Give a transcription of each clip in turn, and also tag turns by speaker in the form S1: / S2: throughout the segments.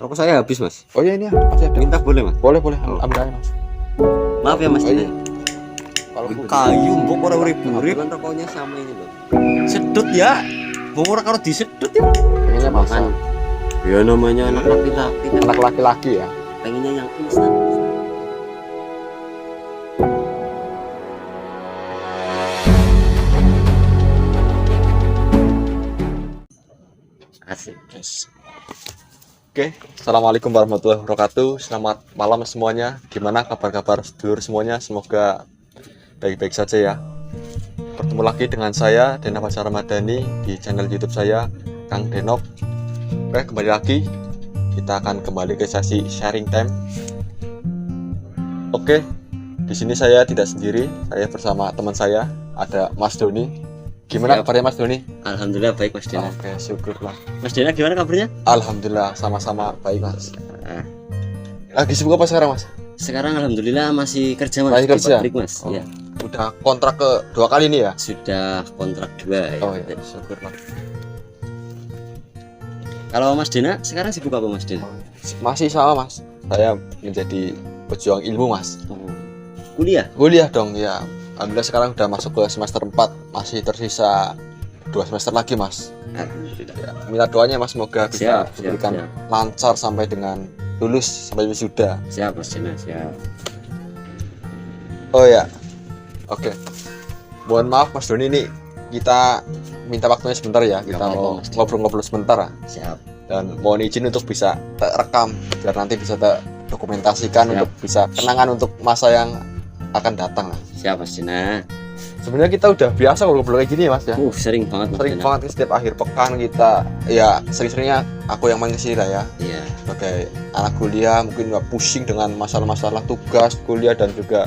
S1: Rokok saya habis, Mas.
S2: Oh iya, ini masih ada.
S1: Minta boleh, Mas?
S2: Boleh, boleh. Ambil aja, Mas.
S1: Maaf ya, Mas.
S2: Oh, iya.
S1: Kalau kayu mbok ora urip-urip kan rokoknya sama ini loh. Sedut ya. Mbok ora karo disedut ya.
S2: Pengennya makan.
S1: Ya namanya anak laki-laki kan
S2: Anak laki-laki ya.
S1: pengennya yang instan. Asik.
S2: Oke, assalamualaikum warahmatullahi wabarakatuh. Selamat malam semuanya. Gimana kabar-kabar sedulur semuanya? Semoga baik-baik saja ya. Bertemu lagi dengan saya Dena Fajar Ramadhani di channel YouTube saya Kang Denok. Oke, kembali lagi. Kita akan kembali ke sesi sharing time. Oke, di sini saya tidak sendiri. Saya bersama teman saya, ada Mas Doni. Gimana
S1: Siap.
S2: kabarnya Mas Doni?
S1: Alhamdulillah baik, Mas Dena.
S2: Oke, syukurlah.
S1: Mas Dena gimana kabarnya?
S2: Alhamdulillah sama-sama baik Mas.
S1: Ah,
S2: Lagi sibuk apa sekarang Mas?
S1: sekarang alhamdulillah masih kerja, Mas.
S2: Masih
S1: Di
S2: kerja?
S1: pabrik, Mas.
S2: Oh.
S1: Ya.
S2: Udah kontrak ke 2 kali nih ya?
S1: Sudah kontrak 2 ya.
S2: Oh iya, syukurlah.
S1: Kalau Mas Dena sekarang sibuk apa, Mas Dena?
S2: Masih sama Mas. Saya menjadi pejuang ilmu Mas.
S1: Kuliah?
S2: Kuliah dong ya. Alhamdulillah sekarang udah masuk ke semester 4. Masih tersisa 2 semester lagi Mas.
S1: Alhamdulillah.
S2: Ya, minta doanya Mas, semoga bisa
S1: Siap,
S2: diberikan
S1: siap.
S2: lancar sampai dengan lulus, sampai wisuda.
S1: Siap, Mas Dena, siap.
S2: Oh ya, oke. Mohon maaf Mas Doni, ini kita minta waktunya sebentar ya. Kita
S1: apa-apa,
S2: mau
S1: Mas Doni.
S2: ngobrol-ngobrol sebentar ya.
S1: Siap.
S2: Dan mohon izin untuk bisa terekam biar nanti bisa dokumentasikan
S1: Siap.
S2: untuk bisa kenangan untuk masa yang akan datang.
S1: Siap, Mas Dena.
S2: Sebenarnya kita udah biasa kalau ngobrol kayak gini ya Mas ya.
S1: Sering banget, Mas
S2: Sering
S1: Dena.
S2: banget setiap akhir pekan kita ya sering-seringnya aku yang main kesini lah ya.
S1: Iya.
S2: Sebagai anak kuliah mungkin ya pusing dengan masalah-masalah tugas kuliah dan juga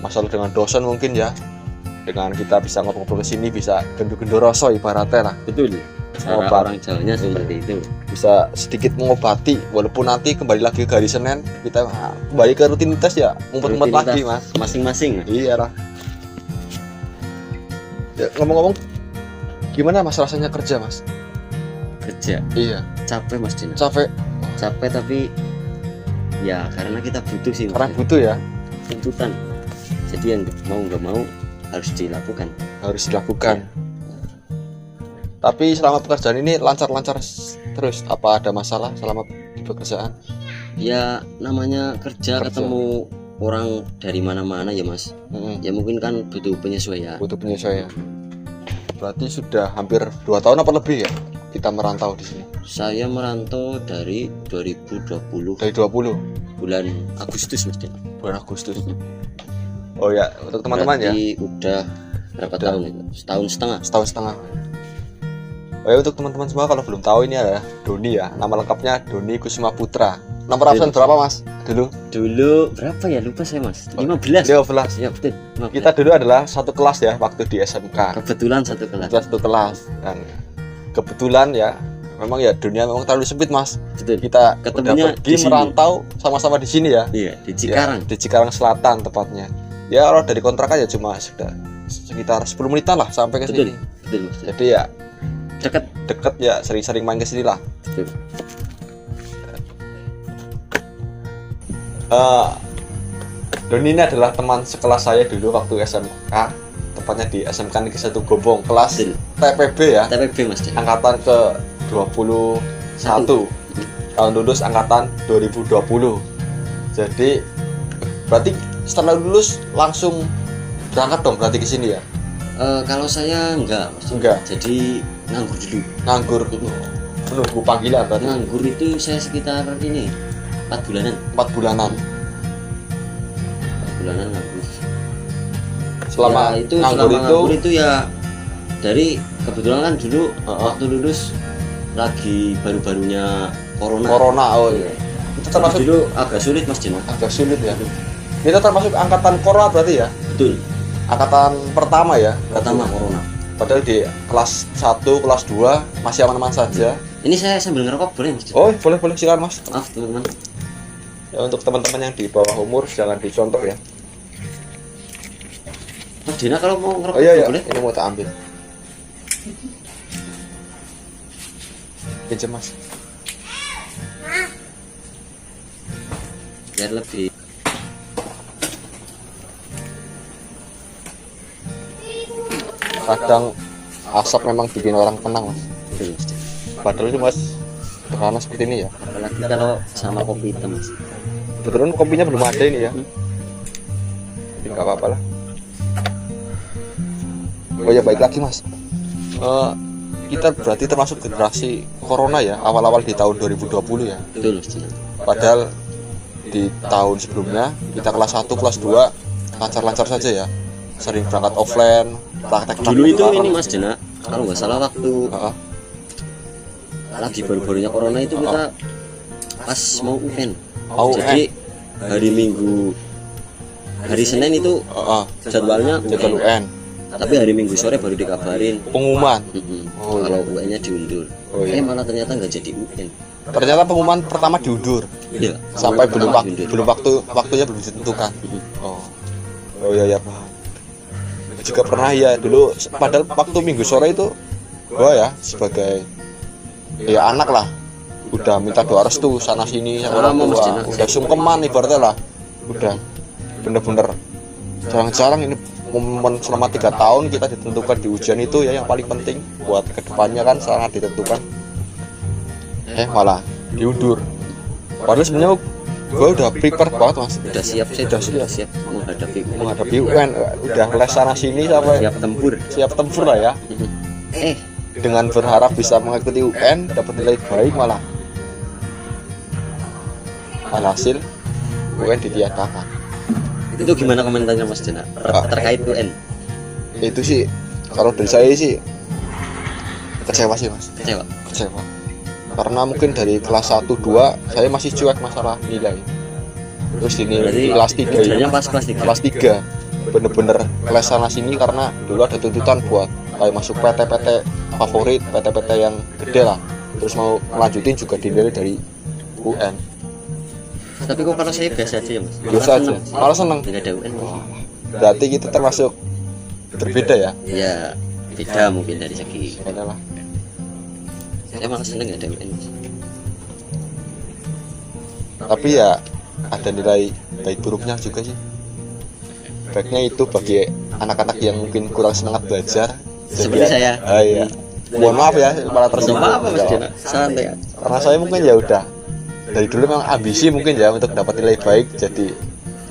S2: masalah dengan dosen mungkin ya. Dengan kita bisa ngobrol-ngobrol kesini bisa gendut-gendut rasa ibaratnya lah.
S1: Betul. Cara
S2: Obat.
S1: orang Jawanya seperti itu.
S2: Bisa sedikit mengobati walaupun nanti kembali lagi ke hari Senin kita kembali ke rutinitas ya ngumpet-ngumpet lagi Mas.
S1: Masing-masing.
S2: Iya lah. Ya, ngomong-ngomong gimana Mas rasanya kerja Mas?
S1: Kerja.
S2: Iya,
S1: Capek, Mas Dena.
S2: capek
S1: Capek tapi ya karena kita butuh sih, Mas
S2: karena
S1: Dena.
S2: butuh ya,
S1: Tuntutan. Jadi yang mau nggak mau harus dilakukan.
S2: harus dilakukan. Tapi selama pekerjaan ini lancar-lancar terus, apa ada masalah selama di pekerjaan?
S1: Ya namanya kerja.
S2: Kerja.
S1: Ketemu orang dari mana-mana ya, Mas. Ya mungkin kan butuh penyesuaian.
S2: Butuh penyesuaian. Berarti sudah hampir 2 tahun apa lebih ya kita merantau di sini?
S1: Saya merantau dari 2020
S2: Dari 20
S1: bulan Agustus, Mas Dena.
S2: bulan Agustus. Oh ya, untuk teman-teman ya,
S1: Berarti udah berapa
S2: Udah.
S1: tahun itu? Setahun setengah.
S2: setahun setengah. Oh ya, untuk teman-teman semua kalau belum tahu ini adalah Doni ya. Nama lengkapnya Doni Kusuma Putra. Nomor absen berapa Mas? Dulu?
S1: Dulu berapa ya? Lupa saya, Mas. 15.
S2: 15.
S1: Ya betul. 15.
S2: Kita dulu adalah satu kelas ya waktu di SMK.
S1: Kebetulan satu kelas.
S2: Kita satu kelas dan kebetulan ya memang ya dunia memang terlalu sempit Mas.
S1: Betul.
S2: Kita
S1: Ketemunya
S2: udah
S1: di
S2: pergi
S1: sini.
S2: merantau sama-sama di sini ya.
S1: Iya, di Cikarang.
S2: Ya, di Cikarang Selatan tepatnya. Ya kalau dari kontrak aja cuma sudah sekitar 10 menitan lah sampai ke
S1: Betul.
S2: sini.
S1: Betul, Mas.
S2: Jadi ya
S1: Dekat.
S2: deket ya, sering-sering main ke sini lah.
S1: Betul.
S2: Doni ini adalah teman sekelas saya dulu waktu SMK, tepatnya di SMK Negeri 1 Gombong, kelas
S1: Betul.
S2: TPB ya,
S1: TPB, Mas Dena.
S2: angkatan ke 21, tahun lulus angkatan 2020. Jadi berarti setelah lulus langsung berangkat dong berarti ke sini ya?
S1: Kalau saya enggak, Mas.
S2: Enggak,
S1: Jadi nganggur dulu.
S2: nganggur, menunggu panggilan berarti
S1: Nganggur itu saya sekitar ini 4 bulanan.
S2: 4 bulanan.
S1: 4 bulanan nganggur.
S2: Selama
S1: Ya, itu
S2: nganggur
S1: selama
S2: itu
S1: nganggur itu ya dari kebetulan kan dulu
S2: Heeh.
S1: waktu lulus lagi baru-barunya corona.
S2: corona. Oh
S1: Iya.
S2: itu
S1: Jadi
S2: termasuk
S1: dulu agak sulit, Mas Dena.
S2: agak sulit ya. Itu termasuk angkatan corona berarti ya?
S1: Betul.
S2: Angkatan pertama ya?
S1: Pertama corona.
S2: Padahal di kelas 1, kelas 2 masih aman-aman saja.
S1: Ini saya sambil ngerokok boleh, Mas Dena?
S2: Oh, boleh silakan Mas.
S1: Maaf teman-teman.
S2: Ya, untuk teman-teman yang di bawah umur jangan dicontoh ya.
S1: Mas Dena kalau mau ngerokok
S2: Oh iya,
S1: boleh?
S2: ini mau tak ambil. Pinjam Mas.
S1: biar lebih.
S2: Kadang asap memang bikin orang tenang mas.
S1: Betul, Mas.
S2: Padahal itu mas karena seperti ini ya.
S1: Apalagi kalau sama kopi hitam Mas.
S2: Kebetulan kopinya belum ada ini ya. Tapi nggak apa-apa lah. Oh ya baik lagi mas. Kita berarti termasuk generasi corona ya, awal-awal di tahun 2020 ya.
S1: Betul Mas.
S2: Padahal di tahun sebelumnya kita kelas 1, kelas 2 lancar-lancar saja ya. Sering berangkat offline, praktek
S1: Dulu itu
S2: bareng.
S1: ini Mas Dena, kalau nggak salah waktu
S2: Heeh.
S1: lagi baru-barunya corona itu kita pas mau UN.
S2: Mau
S1: Jadi hari Minggu, hari Senin itu
S2: Heeh.
S1: jadwalnya
S2: Jadwal
S1: UN.
S2: UN,
S1: Tapi hari Minggu sore baru dikabarin
S2: pengumuman. Oh,
S1: kalau UN-nya diundur.
S2: Oh, iya.
S1: Malah ternyata nggak jadi UN.
S2: Ternyata pengumuman pertama diundur
S1: Iya.
S2: sampai
S1: Pertama
S2: belum
S1: diundur.
S2: waktunya belum ditentukan. Oh ya ya paham. Juga pernah ya dulu, padahal waktu Minggu sore itu gua ya sebagai ya anak lah udah minta doa restu sana sini sama orang
S1: Mas
S2: tua,
S1: Dina.
S2: udah sungkeman ibaratnya lah, udah bener-bener jarang-jarang ini momen selama 3 tahun kita ditentukan di ujian itu ya yang paling penting buat kedepannya kan sangat ditentukan. Malah diundur. Padahal sebenarnya gue udah prepare banget mas,
S1: Udah siap sih,
S2: Udah
S1: udah siap menghadapi UN.
S2: menghadapi UN, udah les sana sini sampai
S1: Siap tempur.
S2: siap tempur lah ya, dengan berharap bisa mengikuti UN dapat nilai baik malah alhasil UN ditiadakan.
S1: Itu gimana komentarnya Mas Dena terkait UN?
S2: Itu sih kalau dari saya sih kecewa sih mas,
S1: Kecewa.
S2: kecewa karena mungkin dari kelas 1, 2 saya masih cuek masalah nilai, terus ini
S1: Berarti
S2: kelas 3 ini
S1: ujiannya pas kelas 3.
S2: kelas 3 bener-bener les sana sini karena dulu ada tuntutan buat kayak masuk PT-PT favorit, PT-PT yang gede lah, terus mau melanjutin juga dinilai dari UN.
S1: Tapi kok kalau saya biasa aja ya Mas.
S2: Biasa aja, malah seneng.
S1: Tidak ada UN.
S2: Berarti kita termasuk berbeda ya.
S1: Ya beda mungkin dari segi.
S2: Adalah
S1: Saya malah seneng nggak ada UN Mas.
S2: tapi ya ada nilai baik buruknya juga sih. Baiknya itu bagi anak-anak yang mungkin kurang semangat belajar
S1: Seperti saya.
S2: Iya. Mohon maaf ya malah
S1: Nggak
S2: tersinggung.
S1: apa-apa Mas
S2: Ya.
S1: Dena. Santai aja.
S2: Karena saya mungkin ya udah dari dulu memang ambisi mungkin ya untuk dapat nilai baik, jadi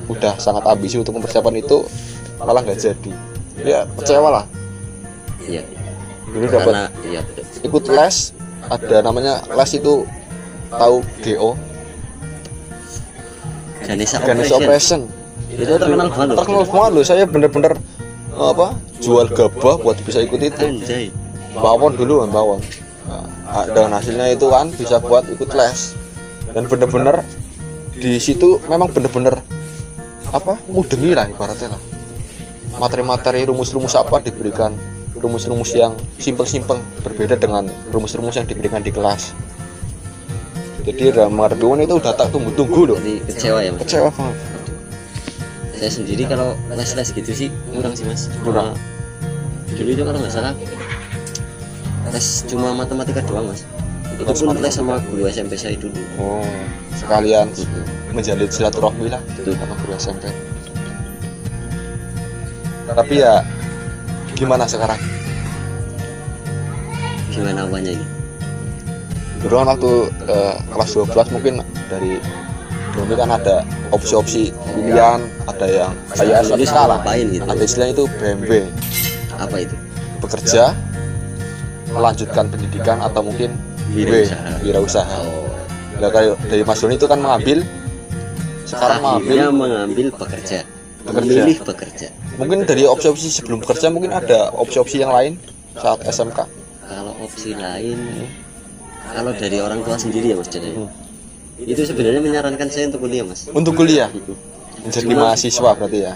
S2: udah sangat ambisi untuk mempersiapkan itu, malah nggak jadi. Ya kecewa lah.
S1: Iya.
S2: Dulu dapat
S1: Karena iya betul.
S2: ikut les, ada namanya les itu tahu GO,
S1: Ganesha
S2: Ganesha
S1: Operation.
S2: Operation.
S1: Itu terkenal banget loh.
S2: Terkenal banget loh. Saya bener-bener jual gabah buat bisa ikut itu.
S1: Anjay.
S2: Bawon dulu kan bawon. Nah, dengan hasilnya itu kan bisa buat ikut les. Dan bener-bener di situ memang bener-bener mudengi lah ibaratnya lah. Materi-materi rumus-rumus apa diberikan, rumus-rumus yang simpel-simpel berbeda dengan rumus-rumus yang diberikan di kelas. Jadi dalam menghadapi UN itu udah tak tunggu-tunggu loh.
S1: Jadi kecewa ya Mas.
S2: Kecewa banget.
S1: Saya sendiri kalau les-les gitu sih kurang sih Mas.
S2: Kurang.
S1: Dulu itu kalau nggak salah les cuma matematika doang Mas. Itu
S2: Les
S1: pun
S2: matematika.
S1: les sama guru SMP saya dulu.
S2: Oh, sekalian menjalin silaturahmi lah
S1: Betul.
S2: sama guru SMP. Tapi ya gimana sekarang?
S1: Gimana apanya ini?
S2: Dulu kan waktu kelas 12 mungkin dari dulu kan ada opsi-opsi pilihan, ada yang kayak
S1: Jadi
S2: SMK
S1: sekolah
S2: lah,
S1: ngapain gitu?
S2: ada istilahnya itu BMB,
S1: Apa itu?
S2: bekerja, melanjutkan pendidikan atau mungkin
S1: Wirausaha.
S2: wirausaha.
S1: Oh,
S2: Nah, kalau dari Mas Doni itu kan mengambil, sekarang
S1: akhirnya
S2: mengambil
S1: mengambil pekerja.
S2: Bekerja.
S1: Memilih bekerja.
S2: mungkin dari opsi-opsi sebelum bekerja mungkin ada opsi-opsi yang lain saat SMK.
S1: Kalau opsi lain, kalau dari orang tua sendiri ya Mas Dana, itu sebenarnya menyarankan saya untuk kuliah Mas.
S2: Untuk kuliah menjadi
S1: Cuma-
S2: mahasiswa berarti ya.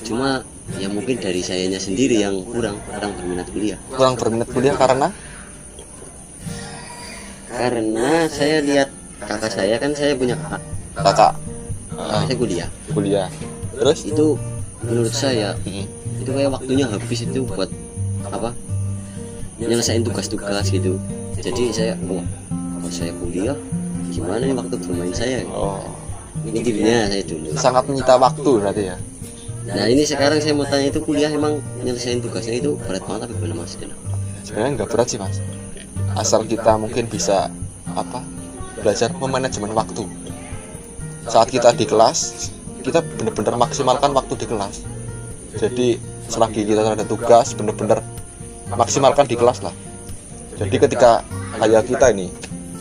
S1: Cuma ya mungkin dari sayanya sendiri yang kurang berminat kuliah.
S2: Kurang berminat kuliah karena
S1: Saya lihat kakak saya kan, saya punya kakak,
S2: kakak
S1: saya
S2: kuliah. Terus
S1: itu menurut saya
S2: Mm-mm.
S1: itu kayak waktunya habis itu buat nyelesain tugas-tugas gitu. Jadi saya kalau saya kuliah gimana nih waktu bermain saya.
S2: Oh,
S3: Mikirnya saya dulu.
S2: Sangat menyita waktu berarti ya.
S3: Nah ini sekarang saya mau tanya, itu kuliah emang nyelesain tugasnya itu berat banget apa gimana mas?
S2: Sebenarnya nggak berat sih mas, asal kita mungkin bisa belajar memanajemen waktu. Saat kita di kelas, kita benar-benar maksimalkan waktu di kelas. Jadi selagi kita ada tugas, benar-benar maksimalkan di kelas lah. Jadi ketika kayak kita ini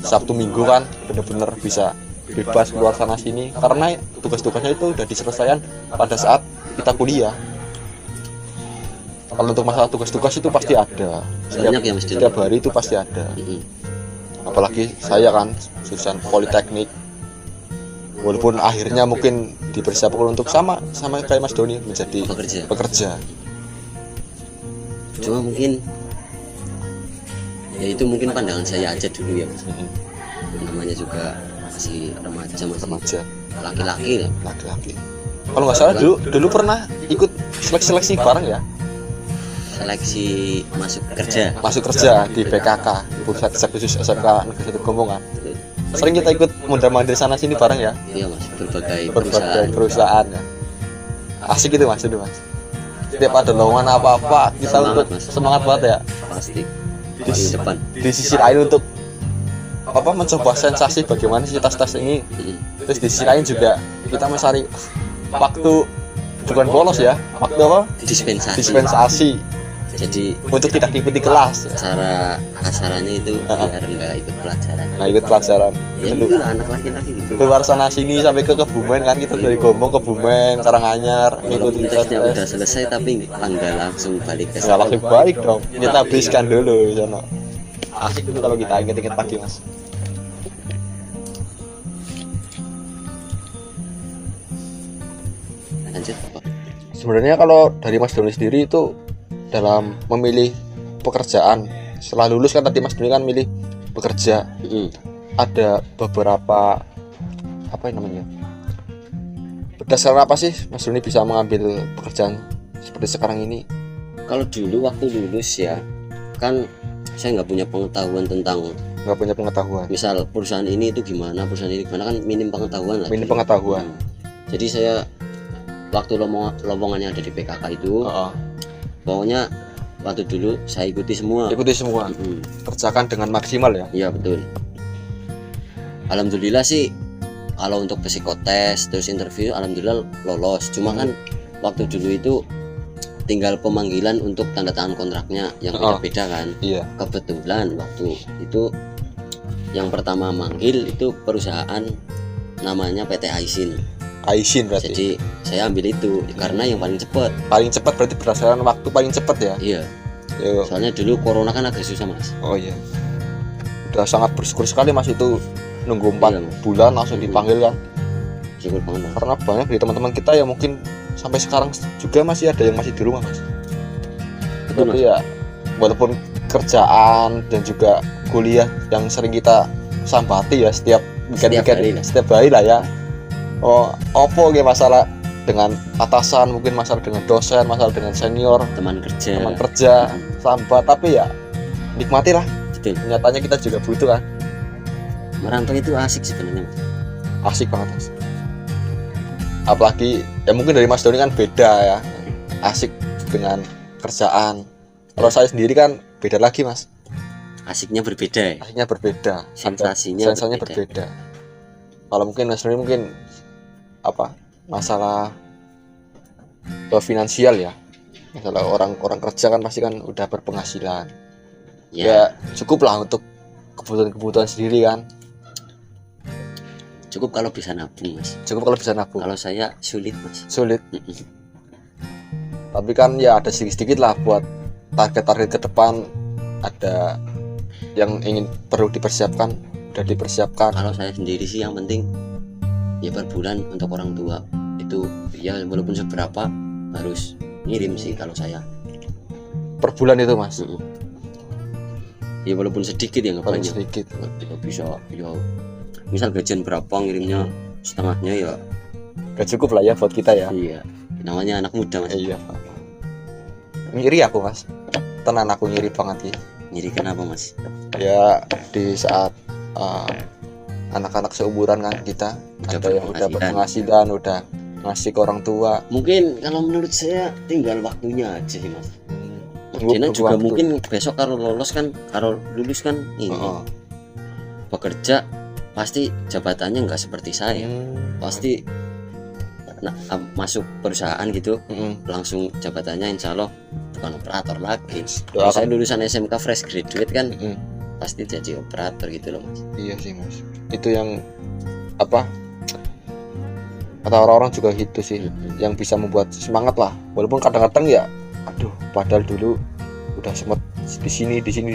S2: Sabtu Minggu kan benar-benar bisa bebas keluar sana sini, karena tugas-tugasnya itu udah diselesaikan pada saat kita kuliah. Kalau untuk masalah tugas-tugas itu pasti ada.
S3: Banyak ya mas.
S2: Setiap hari itu pasti ada. Apalagi saya kan jurusan Politeknik. Walaupun akhirnya mungkin dipersiapkan untuk sama kayak Mas Doni menjadi pekerja.
S3: Cuma mungkin ya itu mungkin pandangan saya aja dulu ya mas. Namanya juga masih remaja, laki-laki. Kalau nggak salah
S2: dulu pernah ikut seleksi bareng ya.
S3: Seleksi masuk kerja
S2: di PKK, Pusat Khusus SMK Negeri 1 Gombong kan. Sering kita ikut mondar-mandir sana sini bareng ya.
S3: Iya mas, berbagai
S2: perusahaan ya. Asik itu mas, setiap ada lowongan apa-apa kita semangat, untuk mas. Semangat banget ya.
S3: Pasti
S2: di depan. Di sisi lain untuk mencoba sensasi bagaimana sih tas-tas ini. Terus di sisi lain juga kita mencari waktu, bukan bolos ya, waktu dispensasi.
S3: Jadi
S2: untuk tidak diikuti kelas.
S3: Cara kasarannya itu biar nggak ikut pelajaran.
S2: Ya
S3: itu anak laki-laki gitu.
S2: Keluar sana sini sampai ke Kebumen kan, kita dari Gombong ke Kebumen, Karanganyar, ngikutin
S3: tesnya udah selesai tapi nggak langsung balik ke
S2: sana. Nggak langsung balik dong. Kita habiskan dulu di sana. Asik itu kalau kita inget-inget pagi mas.
S3: Lanjut apa?
S2: Sebenarnya kalau dari Mas Doni sendiri itu dalam memilih pekerjaan setelah lulus kan, tadi Mas Doni kan milih bekerja. Ada beberapa berdasarkan apa sih Mas Doni bisa mengambil pekerjaan seperti sekarang ini?
S3: Kalau dulu waktu lulus ya kan saya nggak punya pengetahuan misal perusahaan ini itu gimana, kan minim pengetahuan. Jadi saya waktu lowongannya ada di PKK itu pokoknya waktu dulu saya ikuti semua. Kerjakan dengan maksimal ya. Iya betul. Alhamdulillah sih kalau untuk psikotes terus interview alhamdulillah lolos. Cuma kan waktu dulu itu tinggal pemanggilan untuk tanda tangan kontraknya yang beda-beda kan. Iya. Kebetulan waktu itu yang pertama manggil itu perusahaan namanya PT Aisin berarti. Jadi saya ambil itu karena yang paling cepat berarti berdasarkan waktu paling cepat ya. Iya. Soalnya dulu corona kan agak susah mas. Oh iya. Udah sangat bersyukur sekali mas itu nunggu 4 bulan langsung dipanggil kan. Syukur banget mas. Karena banyak dari teman-teman kita yang mungkin sampai sekarang juga masih ada yang masih di rumah mas. Betul mas. Ya walaupun kerjaan dan juga kuliah yang sering kita sambati ya setiap hari lah ya. Masalah dengan atasan, mungkin masalah dengan dosen, masalah dengan senior, teman kerja, sambat, tapi ya nikmatilah. Betul. Nyatanya kita juga butuh kan. Merantau itu asik sebenarnya. Asik banget mas. Apalagi ya mungkin dari Mas Doni kan beda ya, asik dengan kerjaan. Kalau saya sendiri kan beda lagi mas. Asiknya berbeda. Sensasinya berbeda. Kalau mungkin Mas Doni mungkin masalah finansial ya, masalah orang kerja kan pasti kan udah berpenghasilan ya cukup lah untuk kebutuhan sendiri kan, cukup kalau bisa nabung mas. Kalau saya sulit mas. Tapi kan ya ada sedikit lah buat target ke depan, ada yang perlu dipersiapkan, udah dipersiapkan. Kalau saya sendiri sih yang penting ya per bulan untuk orang tua itu ya walaupun seberapa harus ngirim sih kalau saya. Per bulan itu mas? Ya walaupun sedikit ya nggak banyak. Sedikit. Ya bisa ya misal gajian berapa ngirimnya setengahnya ya. Gak cukup lah ya buat kita ya. Iya. Namanya anak muda mas. Iya. Ngiri aku mas. Tenan aku ngiri banget ya. Ngiri kenapa mas? Ya di saat
S2: anak-anak seumuran kan kita,
S3: Udah
S2: ada yang udah berpenghasilan, udah ngasih ke orang tua.
S3: Mungkin kalau menurut saya tinggal waktunya aja sih mas. Dina
S2: Nunggu
S3: juga
S2: waktu.
S3: mungkin besok kalau lulus kan ini bekerja pasti jabatannya nggak seperti saya, pasti masuk perusahaan gitu langsung jabatannya insya Allah bukan operator lagi. Kalau saya lulusan SMK fresh graduate kan pasti jadi operator gitu loh mas.
S2: Iya sih mas, itu yang apa kata orang-orang juga gitu sih, yang bisa membuat semangat lah. Walaupun kadang-kadang ya aduh, padahal dulu udah sempat di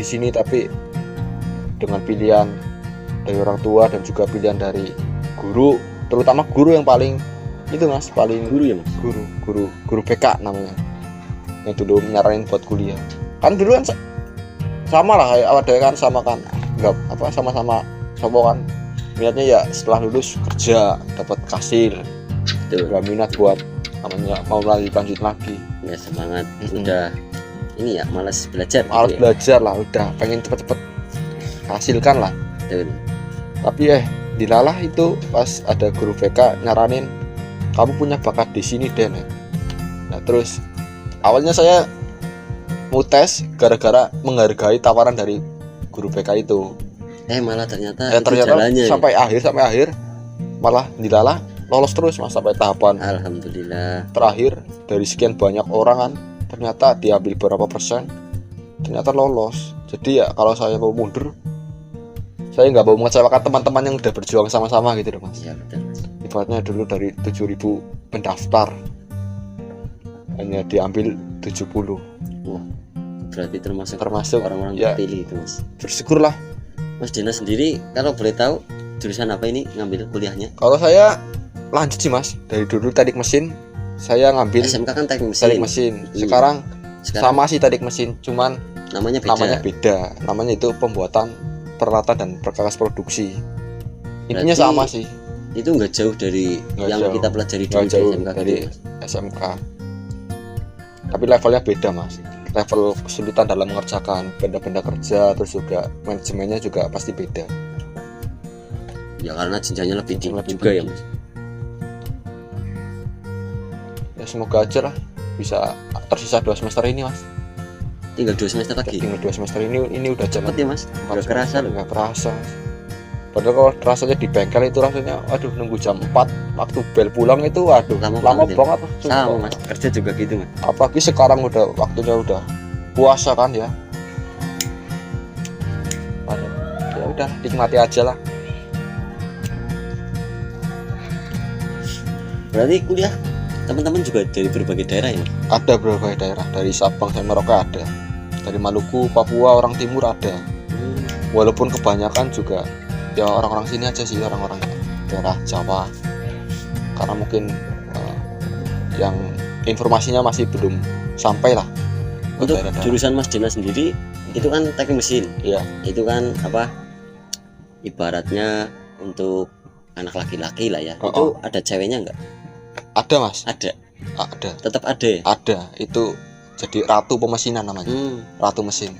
S2: sini, tapi dengan pilihan dari orang tua dan juga pilihan dari guru, terutama guru yang paling itu mas, paling
S3: Guru ya mas.
S2: guru BK namanya, yang dulu nyaranin buat kuliah. Kan dulu kan sama lah kayak awal kan, sama kan nggak apa, sama-sama kan niatnya ya setelah lulus kerja dapat hasil, nggak minat buat namanya mau lanjut lagi
S3: Ya semangat udah ini ya malas belajar
S2: harus
S3: gitu ya.
S2: belajar lah, udah pengen cepet-cepet hasilkan lah.
S3: Betul.
S2: Tapi dilalah itu pas ada guru BK nyaranin kamu punya bakat di sini Den. Nah terus awalnya saya mau tes gara-gara menghargai tawaran dari guru BK itu.
S3: Malah ternyata itu
S2: Ternyata
S3: jalannya
S2: sampai akhir malah dilalah lolos terus mas sampai tahapan
S3: alhamdulillah.
S2: terakhir. Dari sekian banyak orang kan ternyata diambil berapa persen, ternyata lolos. Jadi ya kalau saya mau mundur, saya nggak mau mengecewakan teman-teman yang udah berjuang sama-sama gitu loh mas.
S3: Iya betul mas.
S2: Ibaratnya dulu dari 7.000 pendaftar hanya diambil 70.
S3: Wah, berarti termasuk orang-orang
S2: ya,
S3: terpilih itu mas.
S2: bersyukurlah.
S3: Mas Dina sendiri kalau boleh tahu jurusan apa ini ngambil kuliahnya?
S2: Kalau saya lanjut sih mas, dari dulu teknik mesin saya ngambil
S3: SMK kan teknik
S2: mesin. Sekarang sama sih teknik mesin, cuman
S3: namanya beda.
S2: Namanya itu pembuatan peralatan dan perkakas produksi. Intinya
S3: Berarti
S2: sama sih.
S3: Itu nggak jauh dari yang kita pelajari dulu di SMK
S2: dari
S3: gitu, mas.
S2: SMK. Tapi levelnya beda mas. Level kesulitan dalam mengerjakan benda-benda kerja, terus juga manajemennya juga pasti beda.
S3: Ya karena jenjangnya lebih tinggi
S2: Lebih
S3: juga
S2: tinggi.
S3: ya mas.
S2: Ya semoga aja lah bisa tersisa 2 semester ini mas.
S3: Tinggal 2 semester lagi.
S2: Tinggal 2 semester ini udah jalan.
S3: Cepet ya mas. Udah kerasa loh.
S2: Nggak kerasa. Padahal kalau rasanya di bengkel itu rasanya, aduh nunggu jam 4 waktu bel pulang itu, aduh lama
S3: banget
S2: banget.
S3: Ya? Sama mas. Kerja juga gitu mas.
S2: Apalagi sekarang udah waktunya udah puasa kan ya. Aduh, ya udah nikmati aja lah.
S3: Berarti kuliah teman-teman juga dari berbagai daerah ya mas?
S2: Ada berbagai daerah, dari Sabang sampai Merauke ada, dari Maluku, Papua, orang Timur ada. Walaupun kebanyakan juga ya orang-orang sini aja sih, orang-orang daerah Jawa, karena mungkin yang informasinya masih belum sampai lah.
S3: Untuk jurusan Mas Dina sendiri itu kan teknik mesin.
S2: Iya.
S3: Itu kan apa? Ibaratnya untuk anak laki-laki lah ya. Itu ada ceweknya nggak?
S2: Ada mas.
S3: Ada. Tetap ada ya?
S2: Ada. Itu jadi ratu pemesinan namanya. Ratu mesin.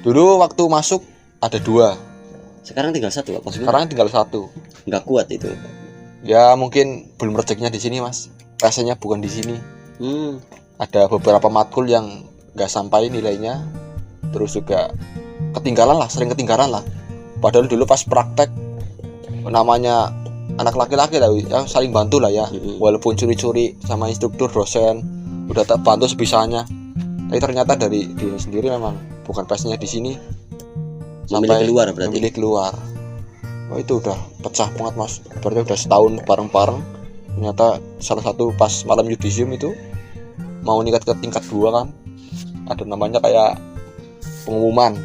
S2: Dulu waktu masuk ada 2.
S3: Sekarang tinggal 1 apa?
S2: Sekarang tinggal 1.
S3: Nggak kuat itu.
S2: Ya mungkin belum rezekinya di sini mas. Rasanya bukan di sini. Ada beberapa matkul yang nggak sampai nilainya. Terus juga sering ketinggalan lah. Padahal dulu pas praktek namanya anak laki-laki lah ya, saling bantu lah ya. Walaupun curi-curi sama instruktur, dosen udah tak bantu sebisanya, tapi ternyata dari diri sendiri memang bukan pasnya di sini. Sampai memilih keluar. Oh itu udah pecah banget mas. Berarti udah setahun bareng-bareng. Ternyata salah satu pas malam yudisium itu mau nikah ke tingkat 2 kan, ada namanya kayak pengumuman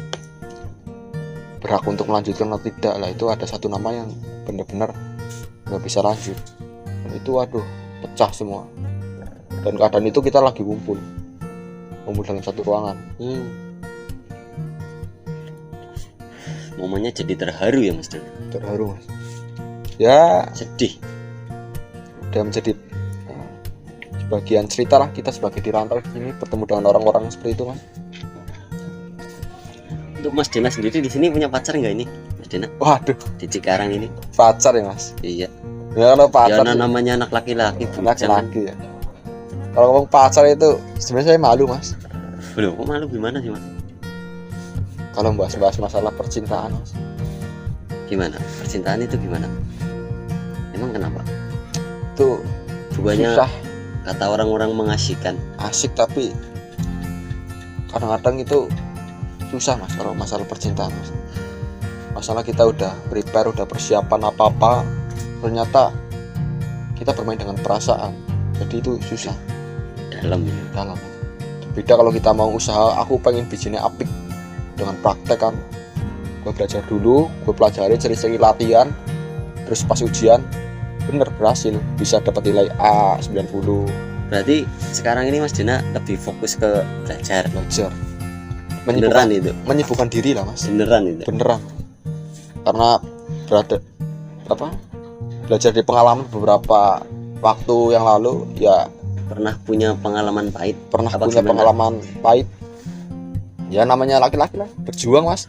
S2: berhak untuk melanjutkan atau tidak lah. Itu ada 1 nama yang benar-benar nggak bisa lanjut. Dan itu waduh pecah semua. Dan keadaan itu kita lagi ngumpul dalam 1 ruangan.
S3: Momennya jadi terharu ya mas.
S2: Terharu mas. Ya
S3: sedih.
S2: Udah menjadi sebagian cerita lah kita sebagai di rantau ini bertemu dengan orang-orang seperti itu mas.
S3: Untuk Mas Dina sendiri di sini punya pacar nggak ini? Mas Dena
S2: Waduh,
S3: di Cikarang ini.
S2: pacar ya mas.
S3: Iya.
S2: Ya kalau
S3: Ya
S2: pacar sih,
S3: namanya anak laki-laki bujang kan.
S2: laki-laki ya. Kalau ngomong pacar itu sebenarnya saya malu mas.
S3: Belum, kok malu gimana sih Mas?
S2: Kalau bahas masalah percintaan mas.
S3: Gimana? Percintaan itu gimana? Emang kenapa?
S2: Itu
S3: Bukannya
S2: susah,
S3: kata orang-orang mengasihkan.
S2: asik tapi kadang-kadang itu susah mas kalau masalah percintaan mas. Masalah kita udah prepare, udah persiapan apa-apa, ternyata kita bermain dengan perasaan, jadi itu susah
S3: Dalam ya.
S2: dalam. Beda kalau kita mau usaha, aku pengen bikinnya apik dengan praktek kan, gue belajar dulu, gue pelajari ciri-ciri latihan, terus pas ujian bener berhasil, bisa dapat nilai A 90.
S3: Berarti sekarang ini Mas Dena lebih fokus ke belajar.
S2: Menyibukkan,
S3: Beneran itu.
S2: menyibukkan diri lah mas,
S3: Beneran itu.
S2: beneran, karena belajar di pengalaman beberapa waktu yang lalu ya,
S3: Pernah punya pengalaman pahit?
S2: pernah
S3: Apa
S2: punya
S3: gimana?
S2: pengalaman pahit ya, namanya laki-laki lah, berjuang mas,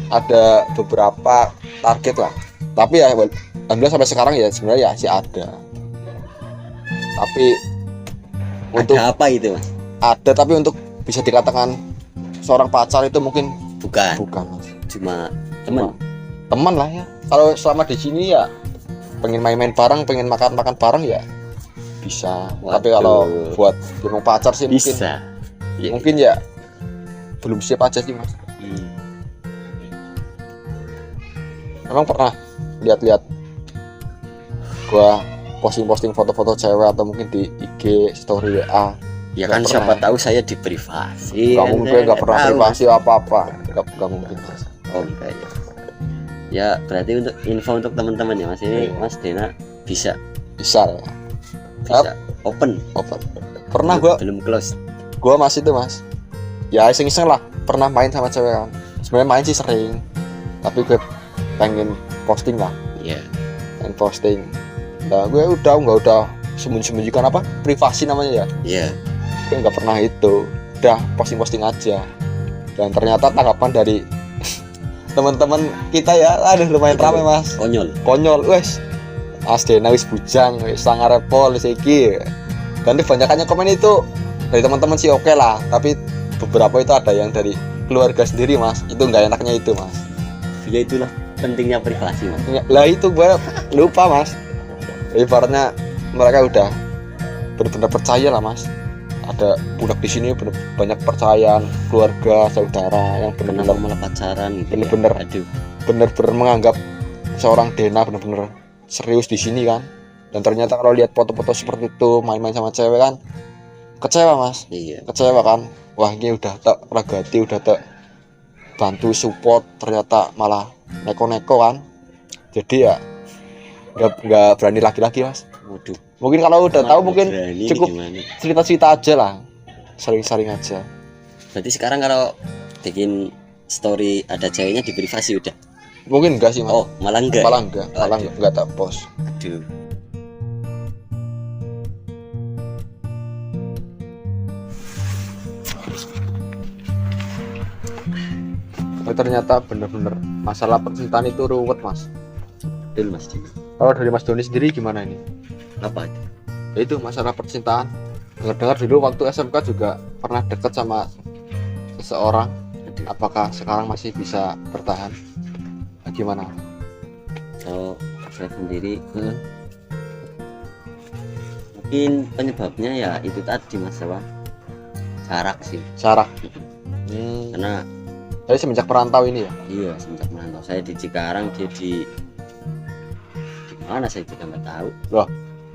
S2: ada beberapa target lah, tapi ya alhamdulillah sampai sekarang ya sebenarnya ya masih ada, tapi untuk
S3: Ada apa itu Mas?
S2: ada, tapi untuk bisa dikatakan seorang pacar itu mungkin
S3: Bukan.
S2: bukan mas.
S3: Cuma teman.
S2: Teman lah ya, kalau selama di sini ya pengen main-main bareng, pengen makan-makan bareng ya bisa.
S3: Waduh.
S2: Tapi kalau buat ngomong pacar sih
S3: Bisa. Ya.
S2: mungkin ya belum siap aja sih mas.
S3: Hmm.
S2: Emang pernah lihat-lihat gua posting-posting foto-foto cewek atau mungkin di IG story WA?
S3: Ya
S2: Nggak
S3: kan
S2: pernah
S3: siapa
S2: ya?
S3: tahu saya di privasi.
S2: Gak
S3: kan
S2: mungkin,
S3: saya
S2: gak pernah
S3: tahu.
S2: privasi apa-apa, gak mungkin mas.
S3: Oh enggak ya. Ya berarti untuk info untuk teman-teman ya Mas, ini
S2: Iya.
S3: Mas Dena bisa
S2: Bisa ya,
S3: open.
S2: open. Pernah gua
S3: Belum close.
S2: masih itu mas, ya iseng-iseng lah, pernah main sama cewek kan, sebenarnya main sih sering, tapi gue pengen posting lah,
S3: Iya.
S2: pengen posting. Nah gue nggak udah sembunyi-sembunyikan apa, privasi namanya ya,
S3: Iya.
S2: gue nggak pernah itu, udah posting-posting aja. Dan ternyata tanggapan dari teman-teman kita ya, aduh lumayan ramai mas,
S3: Konyol.
S2: wes Mas Dena wis bujang, wis sangar repol, wis iki. Dan kebanyakannya komen itu dari teman-teman sih oke lah, tapi beberapa itu ada yang dari keluarga sendiri mas, itu nggak enaknya itu mas.
S3: Ya itulah pentingnya privasi Mas.
S2: Ya, lah itu gue lupa mas, ibaratnya mereka udah benar-benar percaya lah mas, ada budak di sini banyak percayaan keluarga saudara yang
S3: Kenapa
S2: benar-benar
S3: malah pacaran gitu?
S2: Bener-bener.
S3: Ya? Aduh.
S2: benar-benar menganggap seorang Dena benar-benar serius di sini kan. Dan ternyata kalau lihat foto-foto seperti itu main-main sama cewek kan kecewa mas,
S3: Iya.
S2: kecewa kan. Wah ini udah tak ragati, udah tak bantu support, ternyata malah neko-neko kan. Jadi ya nggak berani lagi-lagi mas.
S3: Waduh.
S2: Mungkin kalau udah tahu mungkin
S3: Berani
S2: cukup
S3: gimana?
S2: cerita-cerita aja lah, sering-sering aja.
S3: Berarti sekarang kalau bikin story ada ceweknya di privasi udah.
S2: Mungkin enggak sih mas.
S3: Oh, malah enggak.
S2: malah enggak, malah
S3: Aduh.
S2: enggak tak post.
S3: Aduh.
S2: Tapi ternyata bener-bener masalah percintaan itu ruwet mas.
S3: Betul Mas Dena.
S2: Kalau dari Mas Doni sendiri gimana ini?
S3: Apa itu?
S2: Ya itu masalah percintaan. Dengar-dengar dulu waktu SMK juga pernah deket sama seseorang.
S3: Aduh.
S2: Apakah sekarang masih bisa bertahan? Nah, gimana?
S3: Kalau saya sendiri mungkin penyebabnya ya itu tadi Mas, apa? Jarak sih.
S2: Jarak.
S3: Karena
S2: Jadi semenjak perantau ini ya?
S3: iya semenjak merantau saya di Cikarang, dia di mana saya juga nggak tahu.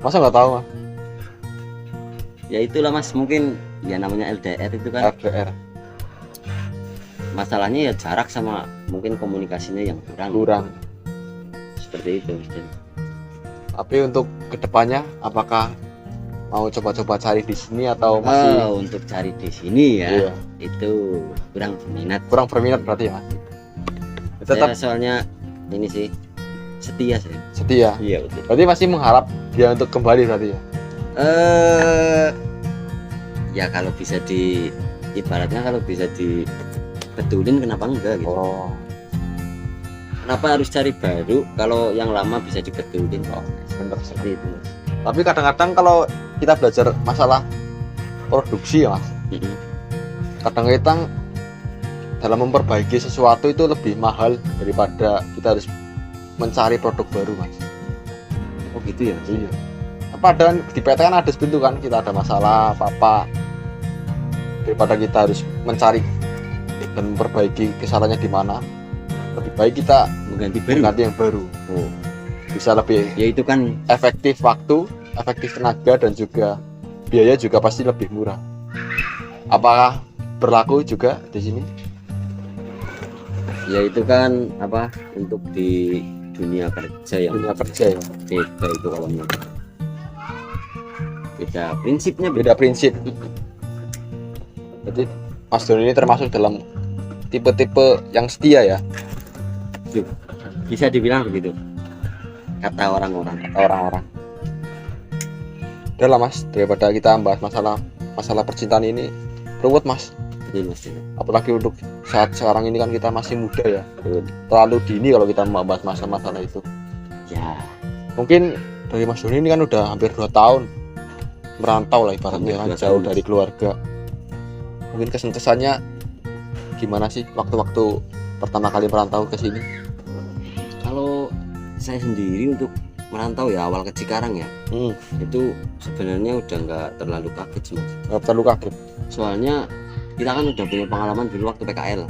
S2: Masa nggak tahu mas?
S3: Ya itulah Mas, mungkin ya namanya LDR itu kan
S2: LDR
S3: masalahnya ya jarak sama mungkin komunikasinya yang
S2: kurang.
S3: seperti itu.
S2: Tapi untuk kedepannya apakah mau coba-coba cari di sini atau masih
S3: Untuk cari di sini ya
S2: iya,
S3: itu kurang berminat.
S2: kurang berminat berarti ya?
S3: Saya
S2: Tetap
S3: soalnya ini sih setia saya.
S2: setia.
S3: Iya betul.
S2: Berarti masih mengharap dia untuk kembali berarti ya?
S3: Ya kalau bisa ibaratnya kalau bisa dibetulin kenapa enggak gitu.
S2: Oh.
S3: kenapa harus cari baru kalau yang lama bisa dibetulin?
S2: Bener.
S3: Seperti itu Mas.
S2: Tapi kadang-kadang kalau kita belajar masalah produksi ya Mas, kadang-kadang dalam memperbaiki sesuatu itu lebih mahal daripada kita harus mencari produk baru Mas.
S3: Oh gitu ya?
S2: Iya. Apa ada di PT kan ada seperti itu kan, kita ada masalah apa daripada kita harus mencari dan memperbaiki kesalahannya di mana, lebih baik kita mengganti yang baru.
S3: Oh.
S2: Bisa lebih
S3: Ya itu kan
S2: efektif waktu, efektif tenaga, dan juga biaya juga pasti lebih murah. Apakah berlaku juga di sini?
S3: ya itu kan apa untuk di dunia kerja ya.
S2: Dunia kerja ya.
S3: Beda itu kalau menurut. Beda prinsipnya
S2: Beda prinsip. Jadi Mas Doni ini termasuk dalam tipe-tipe yang setia ya,
S3: bisa dibilang begitu. Kata orang-orang.
S2: Udah lah Mas, daripada kita bahas masalah percintaan ini ruwet Mas.
S3: Ini Mas.
S2: Apalagi untuk saat sekarang ini kan kita masih muda ya,
S3: Betul.
S2: terlalu dini kalau kita membahas masalah itu.
S3: Ya,
S2: Mungkin dari Mas Doni ini kan udah hampir 2 tahun merantau lah ibaratnya kan,
S3: Hampir 2
S2: jauh
S3: tahun,
S2: dari keluarga. Mungkin kesan-kesannya gimana sih waktu-waktu pertama kali merantau ke sini?
S3: kalau saya sendiri untuk merantau ya awal ke Cikarang ya, itu sebenarnya udah nggak terlalu kaget sih Mas.
S2: Nggak terlalu kaget.
S3: Soalnya kita kan udah punya pengalaman dulu waktu PKL.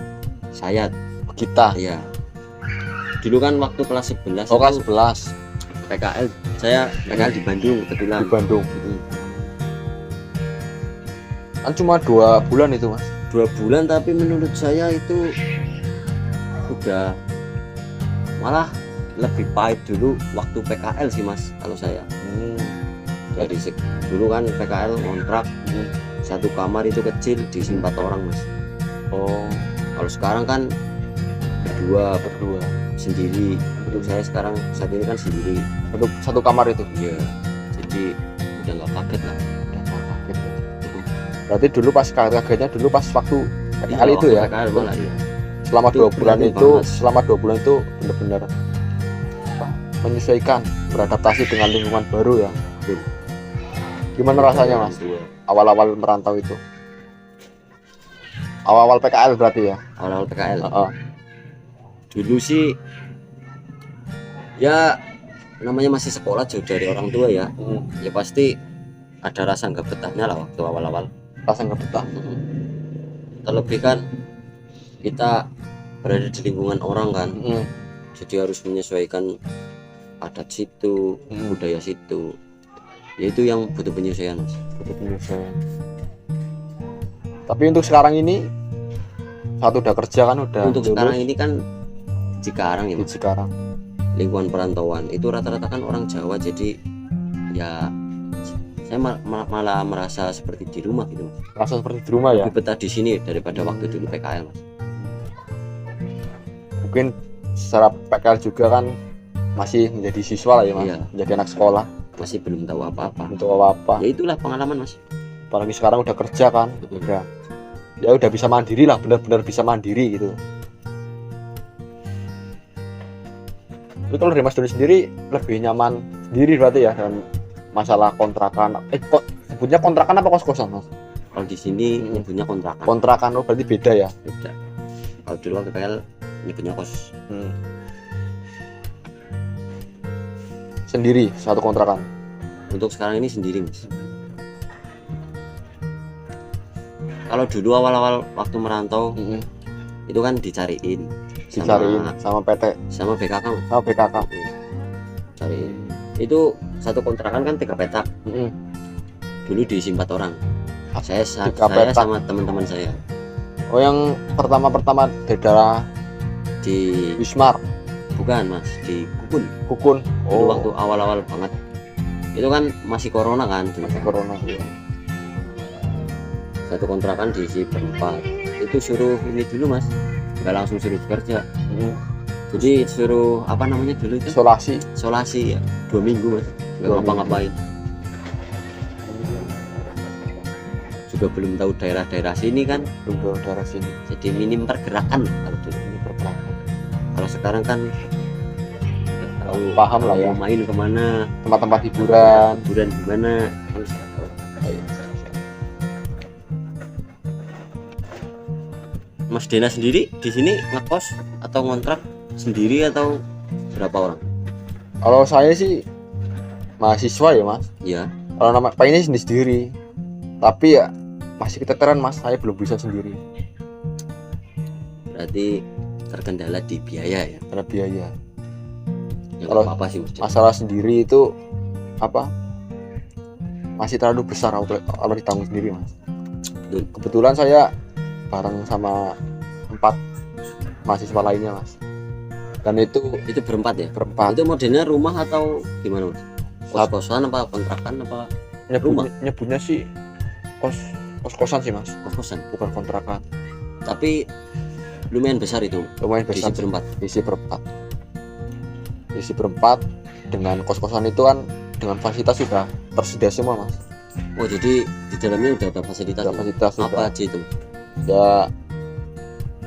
S3: Saya
S2: Kita
S3: ya dulu kan waktu kelas 11
S2: oh kelas
S3: itu
S2: 11
S3: PKL, saya PKL di Bandung kebetulan.
S2: di Bandung.
S3: Mm.
S2: Kan cuma 2 bulan itu Mas.
S3: 2 bulan tapi menurut saya itu udah malah lebih pahit dulu waktu PKL sih Mas kalau saya. Dari dulu kan PKL kontrak satu kamar itu kecil diisi 4 orang Mas.
S2: Oh,
S3: Kalau sekarang kan berdua sendiri. Untuk saya sekarang saat ini kan sendiri.
S2: satu kamar itu.
S3: Iya. Jadi udah nggak kaget lah.
S2: Kaget. Berarti dulu pas kagetnya dulu pas waktu PKL itu ya.
S3: PKL malah ya.
S2: Selama
S3: Itu
S2: 2 bulan
S3: berarti
S2: itu,
S3: banget.
S2: selama 2 bulan itu benar-benar menyesuaikan, beradaptasi dengan lingkungan baru ya.
S3: Betul.
S2: Gimana rasanya Mas?
S3: Iya.
S2: Awal-awal merantau itu? Awal-awal PKL berarti ya?
S3: Awal-awal PKL.
S2: Heeh.
S3: Dulu sih ya namanya masih sekolah jauh dari orang tua ya. Ya pasti ada rasa nggak betahnya lah waktu awal-awal.
S2: Rasa nggak betah.
S3: Terlebih kan kita berada di lingkungan orang kan, jadi harus menyesuaikan adat situ, budaya situ. Ya itu yang butuh penyesuaian Mas.
S2: Butuh penyesuaian. Tapi untuk sekarang ini saat udah kerja kan udah
S3: Untuk
S2: lulus
S3: sekarang ini kan Cikarang ya
S2: di
S3: Mas.
S2: Cikarang.
S3: Lingkungan perantauan itu rata-rata kan orang Jawa, jadi ya saya malah merasa seperti di rumah gitu Mas.
S2: Rasa seperti di rumah ya.
S3: Lebih betah di sini daripada waktu dulu PKL Mas.
S2: Mungkin secara PKL juga kan masih menjadi siswa lah ya Mas.
S3: Iya.
S2: Menjadi anak sekolah
S3: Masih belum tahu apa-apa.
S2: untuk apa-apa.
S3: Ya itulah pengalaman Mas.
S2: Apalagi sekarang udah kerja kan, udah bisa mandiri lah, benar-benar bisa mandiri gitu. Tapi kalau dari Mas Doni sendiri lebih nyaman sendiri berarti ya dalam masalah kontrakan. Kok sebutnya kontrakan apa kos-kosan Mas?
S3: Kalau di sini nyebutnya kontrakan.
S2: Kontrakan, oh berarti beda ya.
S3: Beda. Kalau dulu waktu PKL nyebutnya kos.
S2: Sendiri satu kontrakan.
S3: Untuk sekarang ini sendiri Mas. Kalau dulu awal-awal waktu merantau itu kan dicariin
S2: Sama PT,
S3: sama BKK Mas.
S2: sama BKK.
S3: Cariin. Itu satu kontrakan kan 3 petak. Dulu diisi 4 orang. Saya
S2: petak.
S3: sama teman-teman saya
S2: Oh yang pertama di daerah
S3: di
S2: Wismar,
S3: bukan Mas, di
S2: Kukun.
S3: Dulu waktu awal-awal banget. Itu kan masih corona kan dulu.
S2: Corona.
S3: Satu kontrakan diisi berempat. Itu suruh ini dulu Mas, nggak langsung suruh bekerja. Jadi suruh apa namanya dulu itu? Isolasi ya, 2 minggu Mas, nggak
S2: 2
S3: ngapa-ngapain. Juga belum tahu daerah-daerah sini kan,
S2: Belum daerah sini.
S3: jadi minim pergerakan kalau dulu.
S2: Ini pergerakan.
S3: Kalau sekarang kan nggak tahu,
S2: Paham lah ya.
S3: mau main kemana,
S2: Tempat-tempat hiburan.
S3: hiburan gimana kan nggak tahu. Mas Dena sendiri di sini ngekos atau ngontrak sendiri atau berapa orang?
S2: Kalau saya sih mahasiswa ya mas.
S3: Ya,
S2: Kalau nama pengennya sendiri, tapi ya masih keteteran mas. Saya belum bisa sendiri
S3: berarti terkendala di biaya ya.
S2: karena biaya.
S3: Ya
S2: Kalau
S3: nggak apa-apa sih Mas.
S2: Masalah sendiri itu apa? Masih terlalu besar kalau ditanggung sendiri mas.
S3: Betul.
S2: Kebetulan saya bareng sama 4 mahasiswa lainnya mas. Dan itu
S3: Itu berempat ya?
S2: berempat.
S3: Itu modelnya rumah atau gimana Mas? Kos-kosan apa kontrakan apa rumah?
S2: Nyebutnya sih kos-kosan sih mas,
S3: kos-kosan?
S2: bukan kontrakan.
S3: Tapi lumayan besar itu.
S2: Lumayan
S3: Diisi
S2: besar.
S3: berempat.
S2: Isi berempat dengan kos-kosan itu kan dengan fasilitas sudah tersedia semua mas.
S3: Oh jadi di dalamnya udah ada fasilitas.
S2: Ada fasilitas
S3: Apa
S2: sudah.
S3: aja itu?
S2: Ya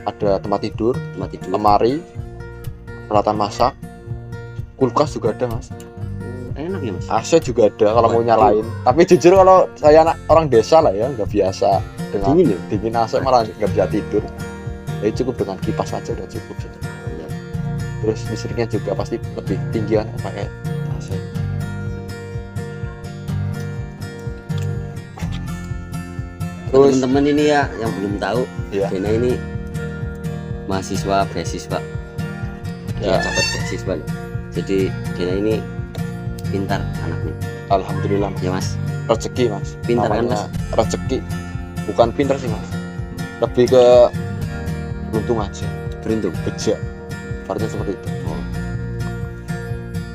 S2: ada tempat tidur,
S3: Tempat tidur.
S2: lemari, peralatan masak, kulkas juga ada mas.
S3: Enak ya Mas.
S2: AC juga ada kalau mau
S3: Waduh.
S2: nyalain. Tapi jujur kalau saya anak orang desa lah ya, nggak biasa dengan
S3: Dingin ya?
S2: dingin AC malah nggak bisa tidur. Ya cukup dengan kipas saja udah cukup sih.
S3: Iya.
S2: Terus listriknya juga pasti lebih tinggi kan pakai AC. Terus
S3: Teman-teman ini ya yang belum tahu,
S2: Iya.
S3: Dena ini mahasiswa beasiswa.
S2: Ya.
S3: Ya, dapat beasiswa. Jadi Dena ini pintar anaknya.
S2: alhamdulillah
S3: Ya Mas.
S2: rezeki mas.
S3: Pintar kan,
S2: Namanya rezeki, bukan pintar sih mas. Lebih ke beruntung aja,
S3: Beruntung.
S2: bejak. Artinya seperti itu.
S3: Oh.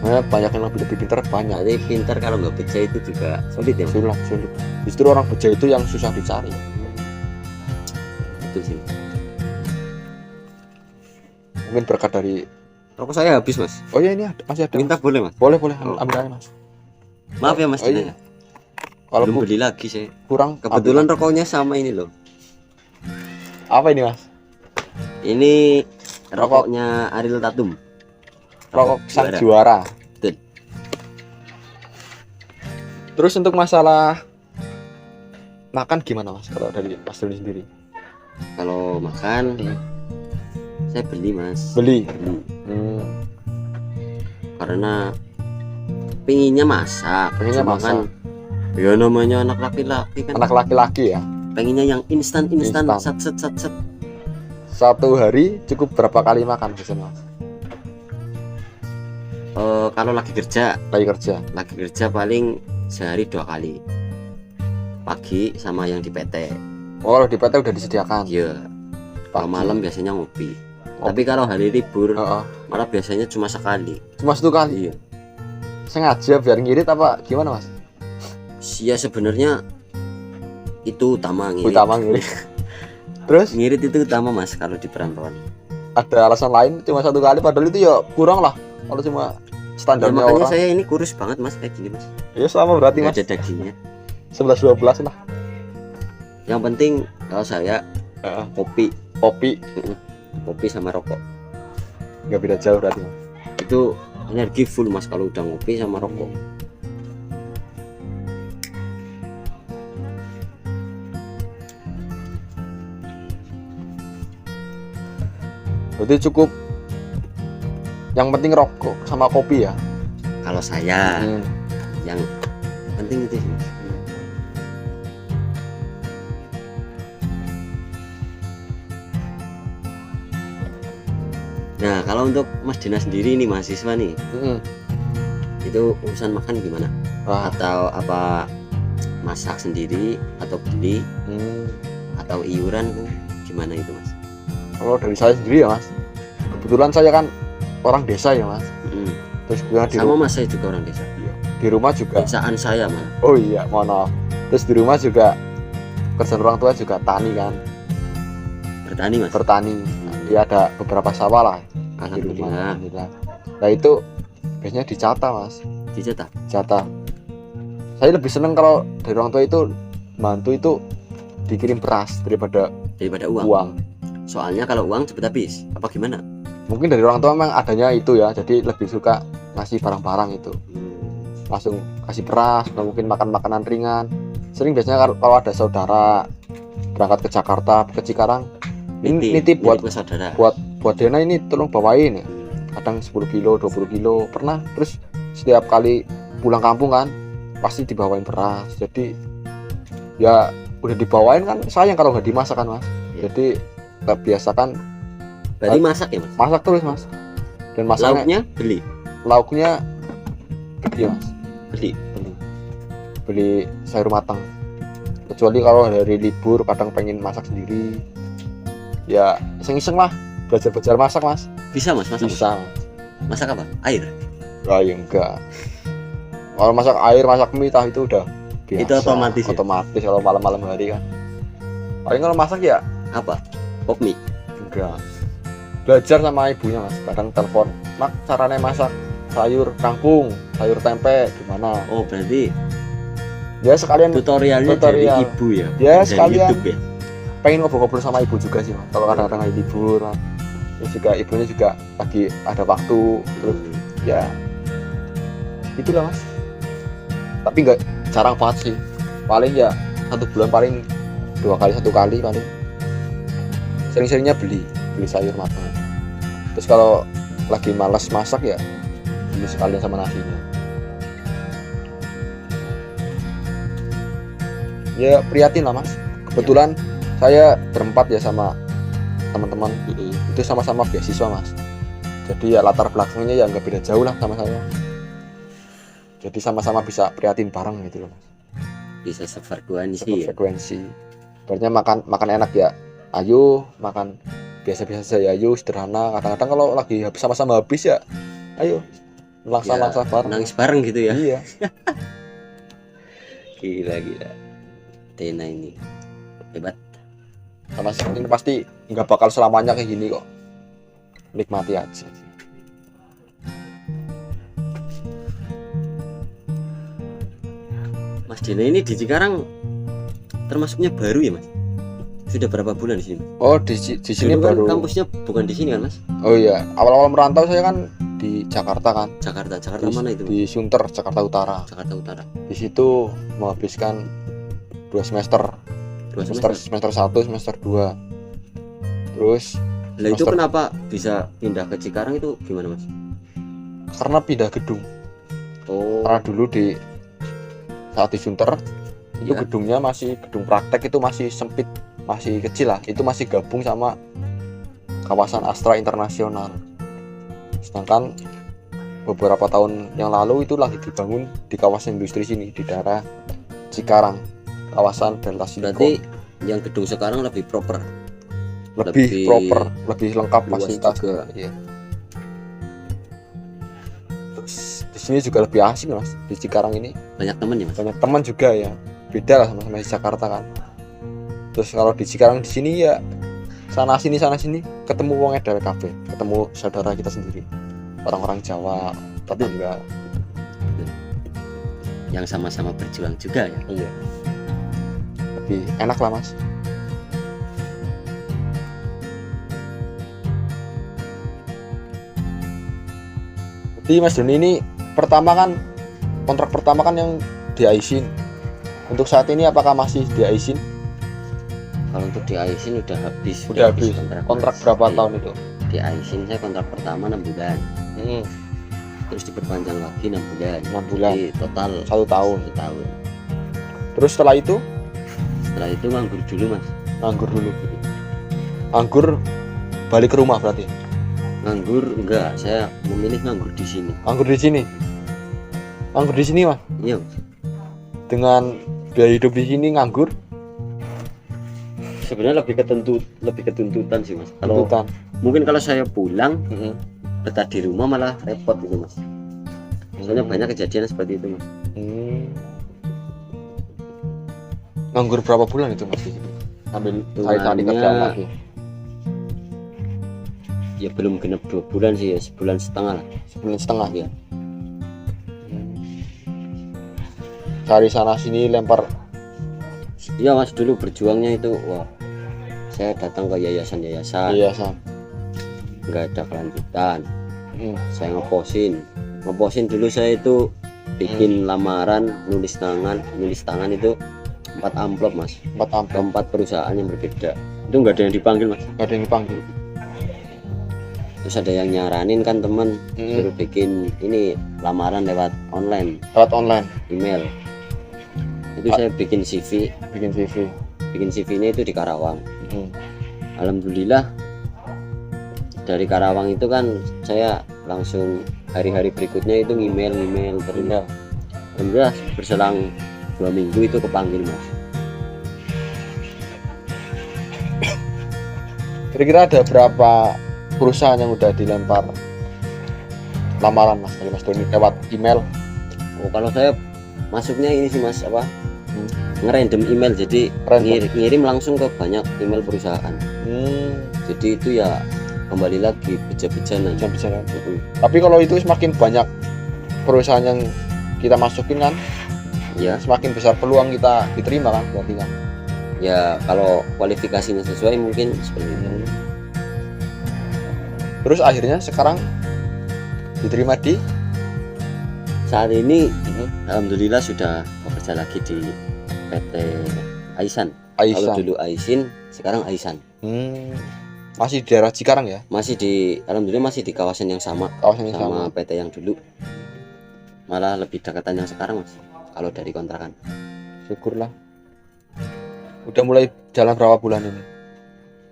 S2: Nah, banyak yang lebih pintar banyak.
S3: Jadi pintar kalau nggak baca itu juga sulit ya Mas.
S2: Sulit. Justru orang bejak itu yang susah dicari.
S3: Itu sih.
S2: Mungkin berkat dari.
S3: Rokok saya habis Mas.
S2: Oh ya ini masih ada.
S3: Minta boleh Mas?
S2: Boleh
S3: Oh.
S2: ambil aja mas.
S3: Maaf ya Mas.
S2: Oh, iya.
S3: Dena.
S2: Kalau
S3: Belum beli lagi saya.
S2: kurang
S3: Kebetulan
S2: ambil.
S3: rokoknya sama ini loh.
S2: Apa ini mas?
S3: Ini rokoknya Ariel Tatum.
S2: Rokok sang
S3: juara.
S2: juara.
S3: Betul.
S2: Terus untuk masalah makan gimana mas? Kalau dari Mas Doni sendiri?
S3: Kalau makan saya beli Mas.
S2: Beli.
S3: Beli.
S2: Hmm.
S3: Karena pinginnya masak.
S2: Pengennya
S3: Cuma
S2: masak.
S3: kan ya namanya anak laki-laki kan.
S2: Anak laki-laki ya.
S3: Pengennya yang instan
S2: Instan.
S3: set.
S2: Satu hari cukup berapa kali makan biasanya mas?
S3: Kalau lagi kerja
S2: Lagi kerja.
S3: paling sehari 2 kali. Pagi sama yang di PT.
S2: Oh kalau di PT udah disediakan.
S3: Iya. Kalau
S2: Pagi.
S3: malam biasanya ngopi.
S2: Oh.
S3: Tapi kalau hari libur
S2: Heeh.
S3: malah biasanya cuma sekali.
S2: Cuma 1 kali.
S3: Iya.
S2: Sengaja biar ngirit apa gimana mas?
S3: Ya sebenarnya itu utama ngirit.
S2: Utama ngirit. Terus
S3: Ngirit itu utama Mas kalau di perantauan.
S2: ada alasan lain cuma 1 kali padahal itu ya kurang lah kalau cuma
S3: Ya,
S2: standarnya
S3: makanya
S2: orang.
S3: saya ini kurus banget Mas kayak gini Mas.
S2: Ya sama berarti
S3: Nggak
S2: mas.
S3: ada dagingnya.
S2: 11-12 lah.
S3: Yang penting kalau saya
S2: Heeh.
S3: kopi sama rokok.
S2: Nggak beda jauh berarti mas.
S3: Itu energi full Mas kalau udah ngopi sama rokok.
S2: Berarti cukup. Yang penting rokok sama kopi ya.
S3: Kalau saya
S2: Hmm.
S3: yang penting itu sih, Mas. Nah kalau untuk Mas Dina sendiri nih mahasiswa nih,
S2: Hmm.
S3: itu urusan makan gimana?
S2: Wah.
S3: Atau apa masak sendiri atau beli
S2: Hmm.
S3: atau iuran gimana itu Mas?
S2: Kalau dari saya sendiri ya mas. Kebetulan saya kan orang desa ya mas.
S3: Mm.
S2: Terus kemudian
S3: Sama Mas saya juga orang desa.
S2: di rumah juga.
S3: Desaan saya malah.
S2: Oh iya mohon maaf. Terus di rumah juga kerjaan orang tua juga tani kan.
S3: Bertani Mas.
S2: Bertani. Ya ada beberapa sawah lah di rumah.
S3: Alhamdulillah.
S2: Alhamdulillah. Nah itu biasanya dicata mas.
S3: Dicetak.
S2: Jatah. Saya lebih seneng kalau dari orang tua itu bantu itu dikirim beras daripada
S3: Daripada uang.
S2: uang.
S3: Soalnya kalau uang cepet habis. Apa gimana?
S2: Mungkin dari orang tua memang adanya itu ya, jadi lebih suka ngasih barang-barang itu, langsung kasih beras atau mungkin makan makanan ringan. Sering biasanya kalau ada saudara berangkat ke Jakarta, ke Cikarang, ini nitip buat
S3: saudara,
S2: buat Dena, ini tolong bawain ya, kadang 10 kilo 20 kilo pernah. Terus setiap kali pulang kampung kan pasti dibawain beras, jadi ya udah dibawain kan sayang kalau nggak dimasak kan mas. Jadi kita biasakan
S3: berarti masak ya mas?
S2: Masak terus mas. Dan masaknya lauknya gede mas, beli sayur matang. Kecuali kalau dari libur kadang pengen masak sendiri ya, iseng-iseng lah belajar masak mas.
S3: Bisa mas masak?
S2: Bisa.
S3: Masak apa? Air?
S2: Ya enggak, kalau masak air, masak mie itu udah biasa.
S3: Itu otomatis ya?
S2: Otomatis kalau malam-malam hari kan. Paling kalau masak ya
S3: apa? Pop mie?
S2: Enggak, belajar sama ibunya mas. Kadang telepon, mak caranya masak sayur kangkung, sayur tempe gimana.
S3: Oh berarti
S2: ya sekalian
S3: tutorial dari ibu ya?
S2: Ya
S3: dari
S2: sekalian
S3: YouTube ya?
S2: Pengen ngobrol-ngobrol sama ibu juga sih mas. Kalau kadang-kadang lagi libur mas. Terus juga ibunya juga lagi ada waktu, terus ya itulah mas. Tapi nggak jarang banget sih, paling ya 1 bulan paling 2 kali 1 kali paling. Sering-seringnya beli sayur matang. Terus kalau lagi malas masak ya beli sekalian sama nasinya. Ya prihatin lah mas. Kebetulan saya berempat ya sama teman-teman, itu sama-sama beasiswa mas. Jadi ya latar belakangnya ya nggak beda jauh lah sama saya. Jadi sama-sama bisa prihatin bareng gitu loh mas.
S3: Bisa sefrekuensi ya?
S2: Sebenarnya makan enak ya ayo, makan biasa-biasa saja ayo, sederhana. Kadang-kadang kalau lagi sama-sama habis ya ayo langsa-langsa bareng,
S3: nangis bareng gitu ya.
S2: Iya.
S3: Gila Dena ini hebat.
S2: Karena ini pasti nggak bakal selamanya kayak gini kok, nikmati aja.
S3: Mas Dena ini di Cikarang termasuknya baru ya mas? Sudah berapa bulan di sini?
S2: Oh di sini
S3: kan
S2: baru.
S3: Kampusnya bukan di sini kan mas?
S2: Oh iya, awal-awal merantau saya kan di Jakarta kan.
S3: Jakarta
S2: di,
S3: mana itu?
S2: Di Sunter, Jakarta Utara. Di situ menghabiskan 2 semester. Semester 1, semester 2. Terus
S3: lah itu kenapa bisa pindah ke Cikarang itu gimana mas?
S2: Karena pindah gedung.
S3: Oh.
S2: Karena dulu saat di Sunter itu gedungnya masih gedung praktek, itu masih sempit, masih kecil lah. Itu masih gabung sama kawasan Astra Internasional. Sedangkan beberapa tahun yang lalu itu lagi dibangun di kawasan industri sini di daerah Cikarang, kawasan Delta Silicon.
S3: Berarti yang gedung sekarang lebih proper,
S2: lebih proper, lebih lengkap fasilitas juga. Iya. Terus di sini juga lebih asik mas, di Cikarang ini.
S3: Banyak teman ya mas? Banyak
S2: teman juga ya. Beda lah sama di Jakarta kan. Terus kalau di Cikarang di sini ya sana sini ketemu wong edel kafe, ketemu saudara kita sendiri, orang-orang Jawa, tetangga
S3: yang sama-sama berjuang juga ya.
S2: Iya, lebih enak lah mas. Jadi mas Doni ini kontrak pertama kan yang di Aisin. Untuk saat ini apakah masih di Aisin?
S3: Kalau untuk di Aisin udah habis.
S2: Kontrak berapa tahun itu?
S3: Di Aisin saya kontrak pertama 6 bulan. Terus diperpanjang lagi 6 bulan.
S2: 6 bulan.
S3: Jadi total
S2: 1 tahun.
S3: 1 tahun.
S2: Terus setelah itu?
S3: Setelah itu nganggur dulu mas.
S2: Nganggur balik ke rumah berarti?
S3: Nganggur enggak, saya memilih nganggur di sini.
S2: Nganggur di sini mas?
S3: Iya mas.
S2: Dengan biaya hidup di sini nganggur?
S3: Sebenarnya lebih ketuntutan sih mas. Mungkin kalau saya pulang betah di rumah malah repot gitu mas. Soalnya banyak kejadian seperti itu mas.
S2: Nganggur berapa bulan itu mas? Ambil cari kerjaan lagi.
S3: Ya belum genap 2 bulan sih ya, 1,5 bulan lah.
S2: 1,5 bulan
S3: ya.
S2: Cari sana sini lempar.
S3: Iya mas, dulu berjuangnya itu wah. Saya datang ke yayasan. nggak ada kelanjutan. Saya ngeposin dulu. Saya itu bikin lamaran, nulis tangan itu 4 amplop mas, 4 amplop 4 perusahaan yang berbeda. Itu nggak ada yang dipanggil mas,
S2: nggak ada yang dipanggil.
S3: Terus ada yang nyaranin kan temen, suruh bikin ini lamaran lewat online email. Itu saya bikin CV nya itu di Karawang. Alhamdulillah dari Karawang itu kan saya langsung hari-hari berikutnya itu email terus. Alhamdulillah berselang 2 minggu itu kepanggil mas.
S2: Kira-kira ada berapa perusahaan yang udah dilempar lamaran mas dari Mas Doni lewat email?
S3: Kalau saya masuknya ini sih mas ngerandom email, jadi ngirim langsung ke banyak email perusahaan. Jadi itu ya kembali lagi beja-bejanan.
S2: Tapi kalau itu semakin banyak perusahaan yang kita masukin kan,
S3: ya
S2: semakin besar peluang kita diterima kan, berarti kan?
S3: Ya kalau kualifikasinya sesuai mungkin seperti itu.
S2: Terus akhirnya sekarang diterima di
S3: saat ini. Alhamdulillah sudah bekerja lagi di PT Aisan. Kalau dulu Aisin, sekarang Aisan.
S2: Masih di daerah Cikarang ya?
S3: Alhamdulillah masih di kawasan yang sama sama PT yang dulu. Malah lebih dekatan yang sekarang mas, kalau dari kontrakan.
S2: Syukurlah. Udah mulai jalan berapa bulan ini?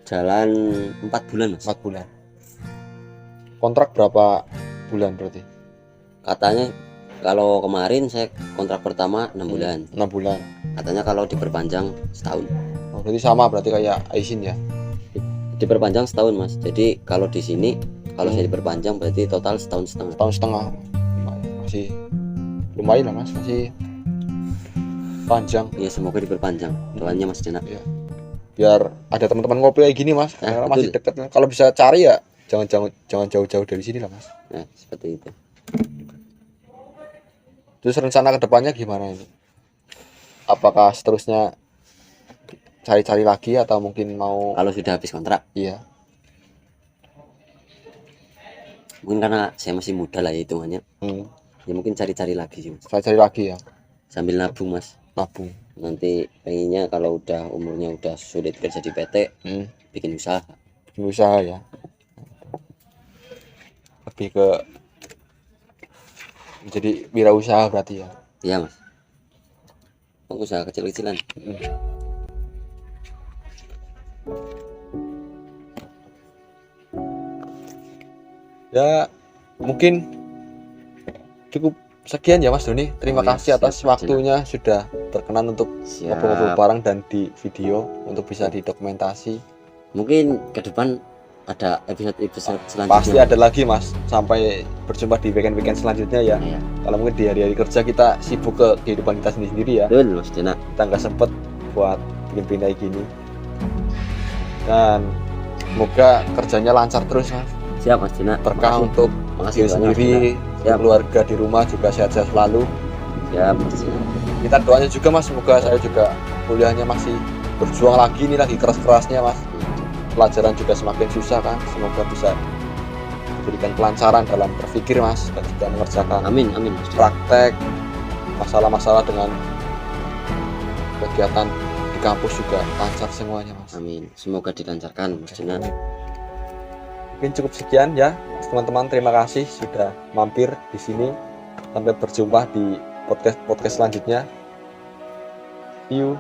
S3: Jalan 4 bulan mas.
S2: 4 bulan. Kontrak berapa bulan berarti?
S3: Katanya kalau kemarin saya kontrak pertama 6 bulan.
S2: 6 bulan.
S3: Katanya kalau diperpanjang setahun.
S2: Oh, berarti sama berarti kayak Aisin ya?
S3: Diperpanjang setahun mas. Jadi kalau di sini kalau saya diperpanjang berarti total setahun setengah.
S2: Setahun setengah. Masih lumayan lah mas, masih panjang.
S3: Iya semoga diperpanjang. Doanya mas Jenak.
S2: Ya. Biar ada teman-teman ngopi kayak gini mas.
S3: Nah,
S2: masih deket. Kalau bisa cari ya jangan jauh-jauh dari sini lah mas.
S3: Nah seperti itu.
S2: Terus rencana kedepannya gimana ini? Apakah seterusnya cari-cari lagi atau mungkin mau?
S3: Kalau sudah habis kontrak?
S2: Iya.
S3: Mungkin karena saya masih muda lah ya hitungannya. Ya mungkin cari-cari lagi sih mas.
S2: Cari lagi ya.
S3: Sambil nabung mas.
S2: Nabung.
S3: Nanti pengennya kalau udah umurnya udah sulit kerja di PT, bikin usaha.
S2: Bikin usaha ya. Lebih ke jadi wirausaha berarti ya.
S3: Iya mas. Usaha kecil-kecilan.
S2: Ya mungkin cukup sekian ya Mas Doni. Terima kasih atas waktunya sudah berkenan untuk ngobrol-ngobrol bareng dan di video untuk bisa didokumentasi.
S3: Mungkin ke depan ada episode selanjutnya.
S2: Pasti ada lagi Mas. Sampai berjumpa di weekend selanjutnya ya. Kalau mungkin di hari-hari kerja kita sibuk ke kehidupan kita sendiri ya.
S3: Betul Mas Dina.
S2: Kita nggak sempet buat bikin pindah gini. Dan semoga kerjanya lancar terus Mas.
S3: Siap Mas Dina.
S2: Berkah untuk diri sendiri, keluarga di rumah juga sehat-sehat selalu.
S3: Siap Mas Dina.
S2: Kita doanya juga Mas, semoga saya juga kuliahnya masih berjuang lagi, ini lagi keras-kerasnya Mas. Pelajaran juga semakin susah kan, semoga bisa diberikan kelancaran dalam berpikir Mas, dan juga mengerjakan
S3: amin
S2: praktek, masalah-masalah dengan kegiatan di kampus juga lancar semuanya Mas.
S3: Amin, semoga dilancarkan Mas Dina.
S2: Mungkin cukup sekian ya teman-teman, terima kasih sudah mampir di sini. Sampai berjumpa di podcast selanjutnya. See you.